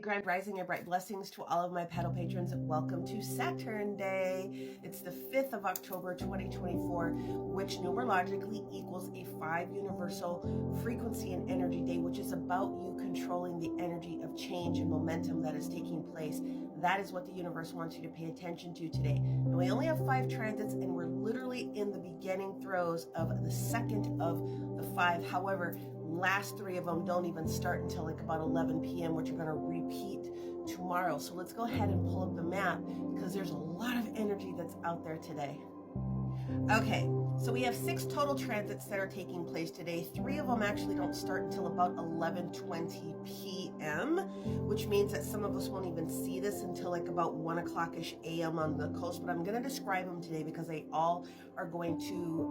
Grand rising and bright blessings to all of my paddle patrons. Welcome to Saturn Day. It's the 5th of October 2024, which numerologically equals a 5 universal frequency and energy day, which is about you controlling the energy of change and momentum that is taking place. That is what the universe wants you to pay attention to today. And we only have 5 transits, and we're literally in the beginning throes of the second of the 5. However, last 3 of them don't even start until like about 11 p.m., which are going to repeat tomorrow. So let's go ahead and pull up the map because there's a lot of energy that's out there today. Okay, so we have 6 total transits that are taking place today. 3 of them actually don't start until about 11:20 p.m., which means that some of us won't even see this until like about 1 o'clock-ish a.m. on the coast. But I'm going to describe them today because they all are going to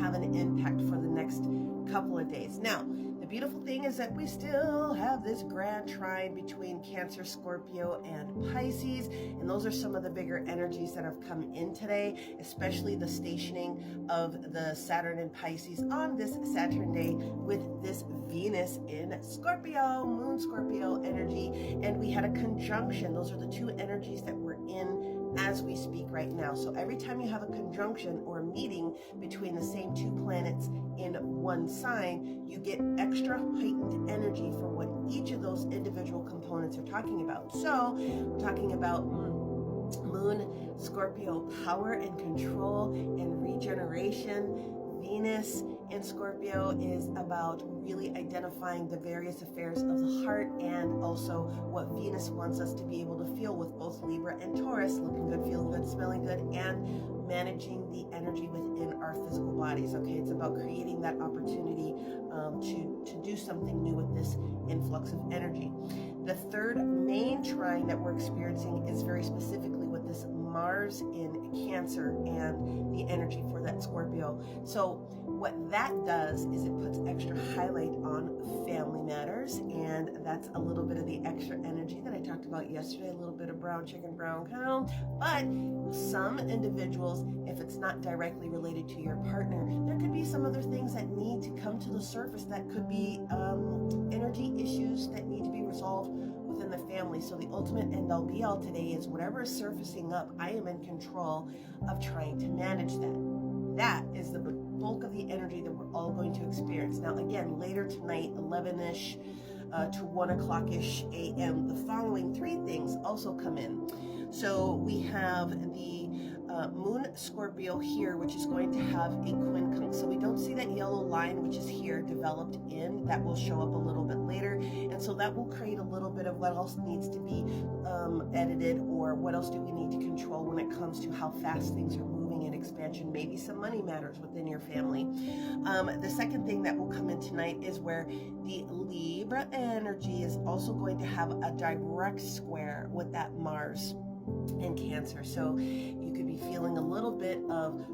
have an impact for the next couple of days. Now, the beautiful thing is that we still have this grand trine between Cancer, Scorpio, and Pisces, and those are some of the bigger energies that have come in today, especially the stationing of the Saturn and Pisces on this Saturn day with this Venus in Scorpio, Moon Scorpio energy, and we had a conjunction. Those are the 2 energies that we're in as we speak right now. So every time you have a conjunction or a meeting between the same 2 planets in one sign, you get extra heightened energy for what each of those individual components are talking about. So we're talking about Moon, Scorpio, power and control and regeneration. Venus in Scorpio is about really identifying the various affairs of the heart and also what Venus wants us to be able to feel with both Libra and Taurus, looking good, feeling good, smelling good, and managing the energy within our physical bodies. Okay, it's about creating that opportunity to do something new with this influx of energy. The third main trine that we're experiencing is very specifically with this Mars in Cancer and the energy for that Scorpio. So what that does is it puts extra highlight on family matters, and that's a little bit of the extra energy that I talked about yesterday, a little bit of brown chicken, brown cow. But some individuals, if it's not directly related to your partner, there could be some other things that need to come to the surface that could be energy issues that need to be resolved within the family. So the ultimate end all be all today is whatever is surfacing up, I am in control of trying to manage that. That is the bulk of the energy that we're all going to experience. Now, again, later tonight, 11-ish to 1 o'clock-ish a.m., the following 3 things also come in. So we have the Moon Scorpio here, which is going to have a quincunx. So we don't see that yellow line, which is here, developed in. That will show up a little bit later. And so that will create a little bit of what else needs to be edited, or what else do we need to control when it comes to how fast things are moving in expansion. Maybe some money matters within your family. The second thing that will come in tonight is where the Libra energy is also going to have a direct square with that Mars in Cancer. So you could be feeling a little bit of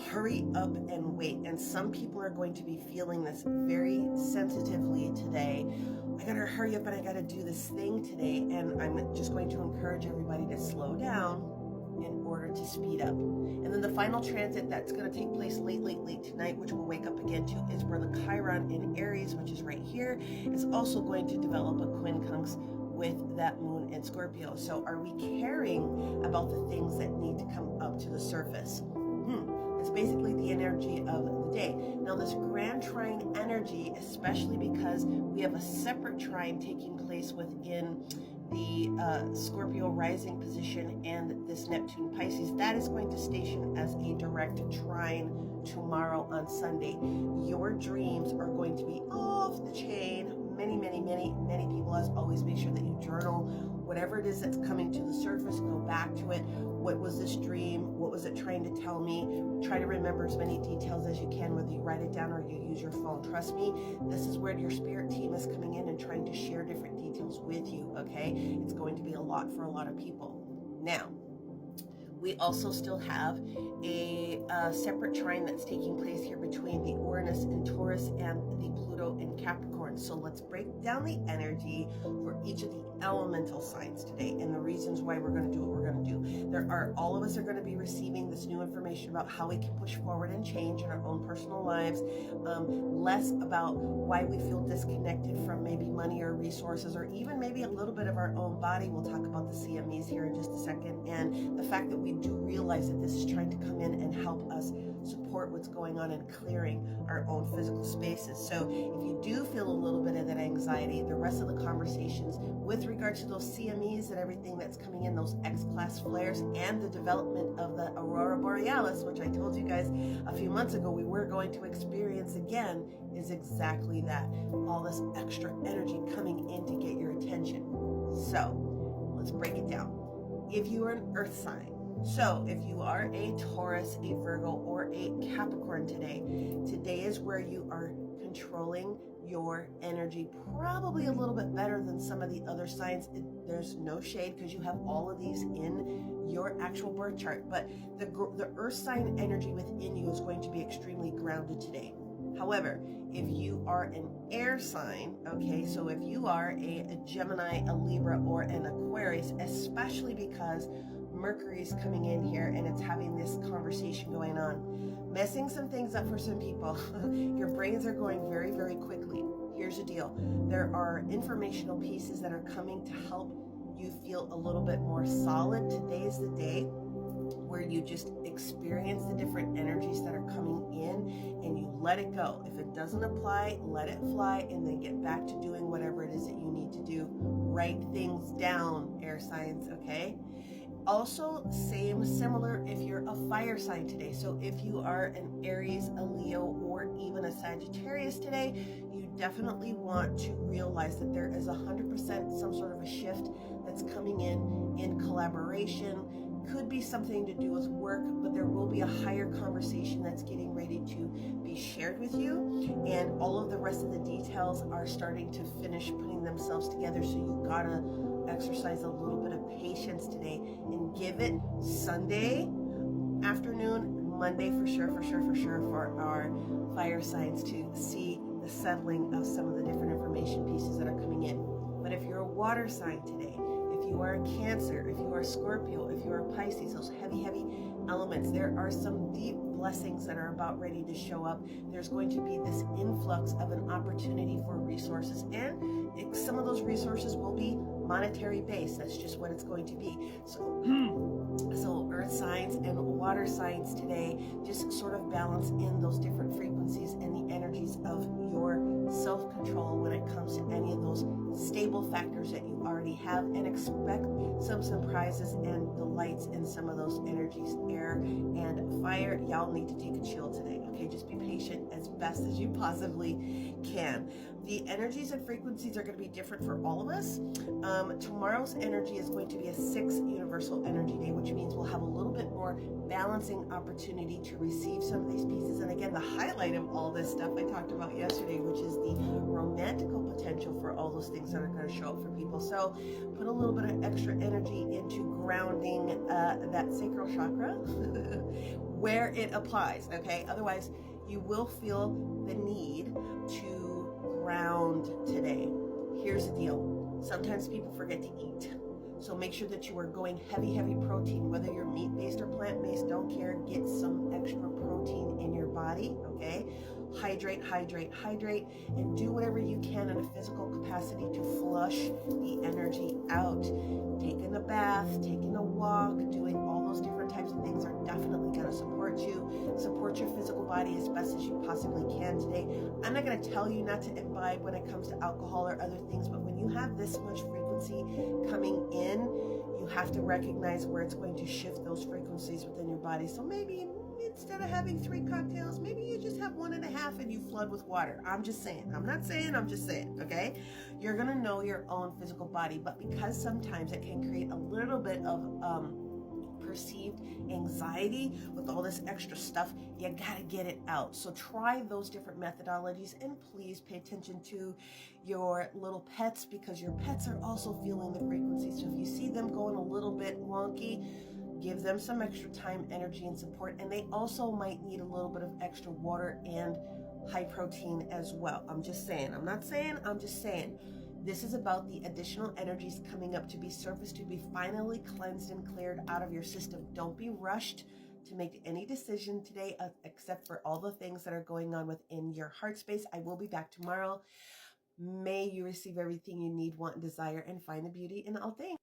hurry up and wait. And some people are going to be feeling this very sensitively today. I gotta hurry up and I gotta do this thing today. And I'm just going to encourage everybody to slow down in order to speed up. And then the final transit that's going to take place late tonight, which we'll wake up again to, is where the Chiron in Aries, which is right here, is also going to develop a quincunx with that Moon in Scorpio. So are we caring about the things that need to come up to the surface? It's basically the energy of the day. Now this grand trine energy, especially because we have a separate trine taking place within the Scorpio rising position and this Neptune Pisces, that is going to station as a direct trine tomorrow on Sunday. Your dreams are going to be off the chain. Many people, as always, make sure that you journal whatever it is that's coming to the surface. Go back to it. What was this dream? What was it trying to tell me? Try to remember as many details as you can, whether you write it down or you use your phone. Trust me, this is where your spirit team is coming in and trying to share different details with you, okay? It's going to be a lot for a lot of people. Now, we also still have a separate trine that's taking place here between the Uranus in Taurus and the Pluto in Capricorn. Capricorn. So let's break down the energy for each of the elemental signs today and the reasons why we're going to do what we're going to do. All of us are going to be receiving this new information about how we can push forward and change in our own personal lives, less about why we feel disconnected from maybe money or resources, or even maybe a little bit of our own body. We'll talk about the CMEs here in just a second, and the fact that we do realize that this is trying to come in and help us support what's going on in clearing our own physical spaces. So if you do feel a little bit of that anxiety, the rest of the conversations with regards to those CMEs and everything that's coming in, those X-class flares, and the development of the Aurora Borealis, which I told you guys a few months ago we were going to experience again, is exactly that. All this extra energy coming in to get your attention. So let's break it down. If you are an earth sign, so if you are a Taurus, a Virgo, or a Capricorn today is where you are controlling your energy probably a little bit better than some of the other signs. There's no shade because you have all of these in your actual birth chart, but the earth sign energy within you is going to be extremely grounded today. However, if you are an air sign, okay, so if you are a Gemini, a Libra, or an Aquarius, especially because Mercury's coming in here and it's having this conversation going on, messing some things up for some people. Your brains are going very, very quickly. Here's the deal. There are informational pieces that are coming to help you feel a little bit more solid. Today is the day where you just experience the different energies that are coming in and you let it go. If it doesn't apply, let it fly, and then get back to doing whatever it is that you need to do. Write things down, air signs, okay? Also, similar if you're a fire sign today. So if you are an Aries, a Leo, or even a Sagittarius today, you definitely want to realize that there is 100% some sort of a shift that's coming in collaboration. Could be something to do with work, but there will be a higher conversation that's getting ready to be shared with you, and all of the rest of the details are starting to finish putting themselves together. So you gotta exercise a little bit of patience today and give it Sunday afternoon, Monday for sure for our fire signs to see the settling of some of the different information pieces that are coming in. But if you're a water sign today, if you are a Cancer, if you are a Scorpio, if you are a Pisces, those heavy elements, there are some deep blessings that are about ready to show up. There's going to be this influx of an opportunity for resources, and some of those resources will be monetary based. That's just what it's going to be. So earth signs and water signs today, just sort of balance in those different frequencies and the energies of your self-control when it comes to any of those stable factors that you already have, and expect some surprises and delights in some of those energies. Air and fire, y'all need to take a chill today, okay? Just be patient as best as you possibly can. The energies and frequencies are going to be different for all of us. Tomorrow's energy is going to be a 6 universal energy day, which means we'll have a little bit more balancing opportunity to receive some of these pieces. And again, the highlight of all this stuff I talked about yesterday, which is the romantical potential for all those things that are going to show up for people. So put a little bit of extra energy into grounding that sacral chakra where it applies, okay? Otherwise, you will feel the need to ground today. Here's the deal. Sometimes people forget to eat. So make sure that you are going heavy protein, whether you're meat-based or plant-based, don't care. Get some extra protein in your body, okay? Hydrate, and do whatever you can in a physical capacity to flush the energy out. Taking a bath, taking a walk, doing all those different types of things are definitely going to support you. Support your physical body as best as you possibly can today. I'm not going to tell you not to imbibe when it comes to alcohol or other things, but when you have this much frequency coming in, you have to recognize where it's going to shift those frequencies within your body. So maybe instead of having 3 cocktails, maybe you just have 1.5 and you flood with water. I'm just saying. I'm not saying, I'm just saying, okay? You're going to know your own physical body, but because sometimes it can create a little bit of perceived anxiety with all this extra stuff, you gotta get it out. So try those different methodologies, and please pay attention to your little pets, because your pets are also feeling the frequency. So if you see them going a little bit wonky, give them some extra time, energy, and support. And they also might need a little bit of extra water and high protein as well. I'm just saying. I'm not saying, I'm just saying. This is about the additional energies coming up to be surfaced, to be finally cleansed and cleared out of your system. Don't be rushed to make any decision today, except for all the things that are going on within your heart space. I will be back tomorrow. May you receive everything you need, want, and desire, and find the beauty in all things.